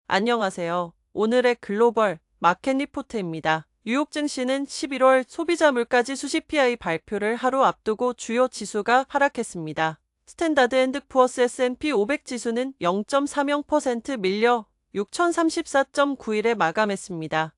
안녕하세요. 오늘의 글로벌 마켓 리포트입니다. 뉴욕 증시는 11월 소비자 물가지수 CPI 발표를 하루 앞두고 주요 지수가 하락했습니다. 스탠다드 앤드 푸어스 S&P 500 지수는 0.30% 밀려 6034.91에 마감했습니다.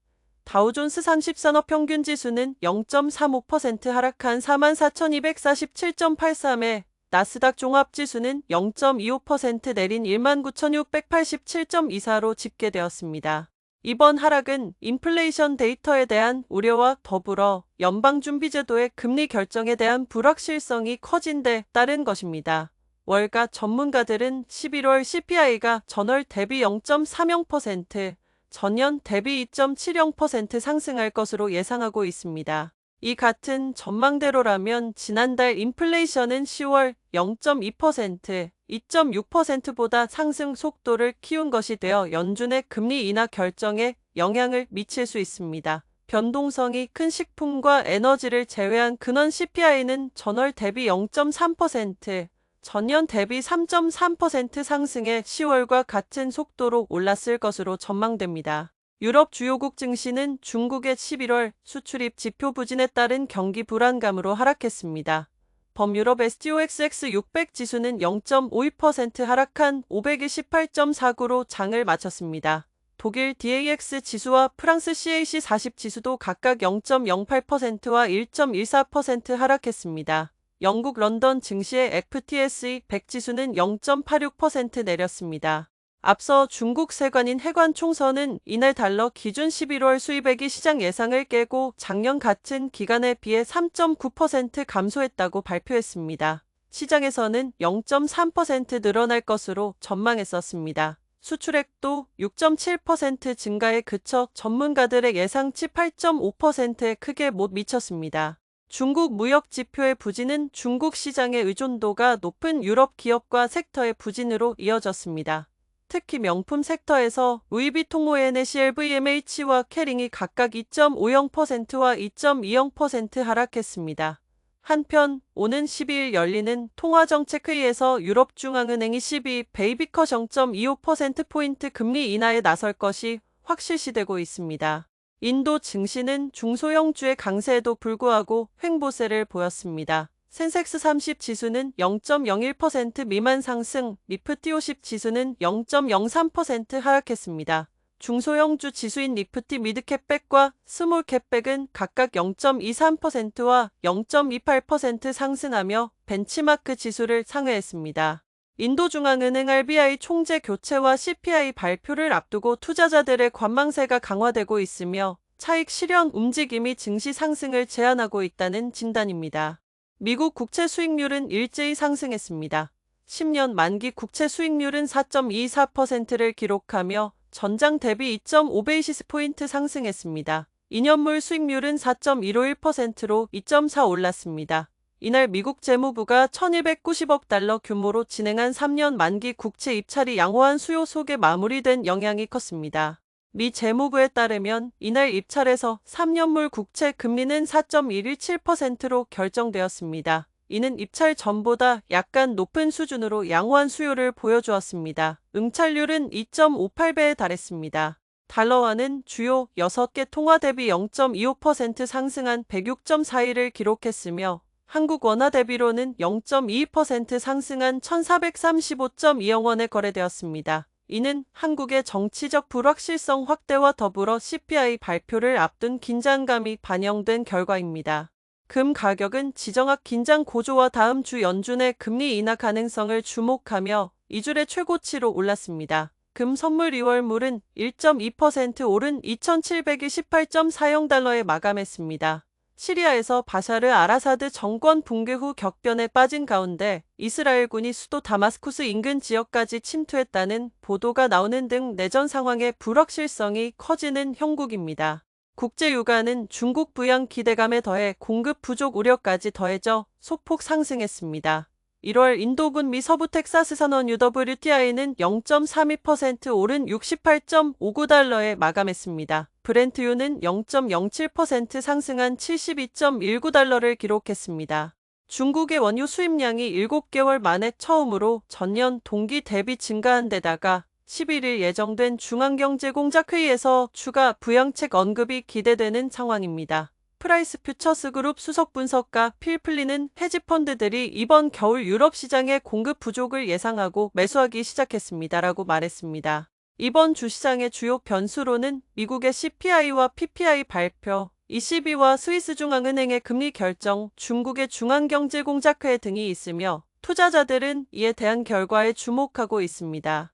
다우존스 30산업 평균 지수는 0.35% 하락한 44,247.83에 나스닥 종합지수는 0.25% 내린 19,687.24로 집계되었습니다. 이번 하락은 인플레이션 데이터에 대한 우려와 더불어 연방준비제도의 금리 결정에 대한 불확실성이 커진 데 따른 것입니다. 월가 전문가들은 11월 CPI가 전월 대비 0.30%, 전년 대비 2.70% 상승할 것으로 예상하고 있습니다. 이 같은 전망대로라면 지난달 인플레이션은 10월 0.2%, 2.6%보다 상승 속도를 키운 것이 되어 연준의 금리 인하 결정에 영향을 미칠 수 있습니다. 변동성이 큰 식품과 에너지를 제외한 근원 CPI는 전월 대비 0.3%, 전년 대비 3.3% 상승해 10월과 같은 속도로 올랐을 것으로 전망됩니다. 유럽 주요국 증시는 중국의 11월 수출입 지표 부진에 따른 경기 불안감으로 하락했습니다. 범유럽 STOXX 600 지수는 0.52% 하락한 528.49로 장을 마쳤습니다. 독일 DAX 지수와 프랑스 CAC 40 지수도 각각 0.08%와 1.14% 하락했습니다. 영국 런던 증시의 FTSE 100 지수는 0.86% 내렸습니다. 앞서 중국 세관인 해관 총선은 이날 달러 기준 11월 수입액이 시장 예상을 깨고 작년 같은 기간에 비해 3.9% 감소했다고 발표했습니다. 시장에서는 0.3% 늘어날 것으로 전망했었습니다. 수출액도 6.7% 증가에 그쳐 전문가들의 예상치 8.5%에 크게 못 미쳤습니다. 중국 무역 지표의 부진은 중국 시장의 의존도가 높은 유럽 기업과 섹터의 부진으로 이어졌습니다. 특히 명품 섹터에서 루이비통 모엔의 CLVMH와 캐링이 각각 2.50%와 2.20% 하락했습니다. 한편 오는 12일 열리는 통화정책회의에서 유럽중앙은행이 12 베이비컷 0.25%포인트 금리 인하에 나설 것이 확실시되고 있습니다. 인도 증시는 중소형주의 강세에도 불구하고 횡보세를 보였습니다. 센섹스 30 지수는 0.01% 미만 상승, 니프티 50 지수는 0.03% 하락했습니다. 중소형주 지수인 니프티 미드캡백과 스몰캡백은 각각 0.23%와 0.28% 상승하며 벤치마크 지수를 상회했습니다. 인도중앙은행 RBI 총재 교체와 CPI 발표를 앞두고 투자자들의 관망세가 강화되고 있으며 차익 실현 움직임이 증시 상승을 제한하고 있다는 진단입니다. 미국 국채 수익률은 일제히 상승했습니다. 10년 만기 국채 수익률은 4.24%를 기록하며 전장 대비 2.5베이시스포인트 상승했습니다. 2년물 수익률은 4.151%로 2.4 올랐습니다. 이날 미국 재무부가 1,190억 달러 규모로 진행한 3년 만기 국채 입찰이 양호한 수요 속에 마무리된 영향이 컸습니다. 미 재무부에 따르면 이날 입찰에서 3년물 국채 금리는 4.117%로 결정되었습니다. 이는 입찰 전보다 약간 높은 수준으로 양호한 수요를 보여주었습니다. 응찰률은 2.58배에 달했습니다. 달러화는 주요 6개 통화 대비 0.25% 상승한 106.41을 기록했으며 한국 원화 대비로는 0.22% 상승한 1,435.20원에 거래되었습니다. 이는 한국의 정치적 불확실성 확대와 더불어 CPI 발표를 앞둔 긴장감이 반영된 결과입니다. 금 가격은 지정학 긴장 고조와 다음 주 연준의 금리 인하 가능성을 주목하며 2주의 최고치로 올랐습니다. 금 선물 2월물은 1.2% 오른 2,728.40달러에 마감했습니다. 시리아에서 바샤르 아라사드 정권 붕괴 후 격변에 빠진 가운데 이스라엘군이 수도 다마스쿠스 인근 지역까지 침투했다는 보도가 나오는 등 내전 상황의 불확실성이 커지는 형국입니다. 국제유가는 중국 부양 기대감에 더해 공급 부족 우려까지 더해져 소폭 상승했습니다. 1월 인도군 미 서부 텍사스 선원 UWTI는 0.32% 오른 68.59달러에 마감했습니다. 브렌트유는 0.07% 상승한 72.19달러를 기록했습니다. 중국의 원유 수입량이 7개월 만에 처음으로 전년 동기 대비 증가한 데다가 11일 예정된 중앙경제공작회의에서 추가 부양책 언급이 기대되는 상황입니다. 프라이스 퓨처스 그룹 수석 분석가 필 플리는 헤지펀드들이 이번 겨울 유럽 시장의 공급 부족을 예상하고 매수하기 시작했습니다라고 말했습니다. 이번 주시장의 주요 변수로는 미국의 CPI와 PPI 발표, ECB와 스위스 중앙은행의 금리 결정, 중국의 중앙경제공작회 등이 있으며 투자자들은 이에 대한 결과에 주목하고 있습니다.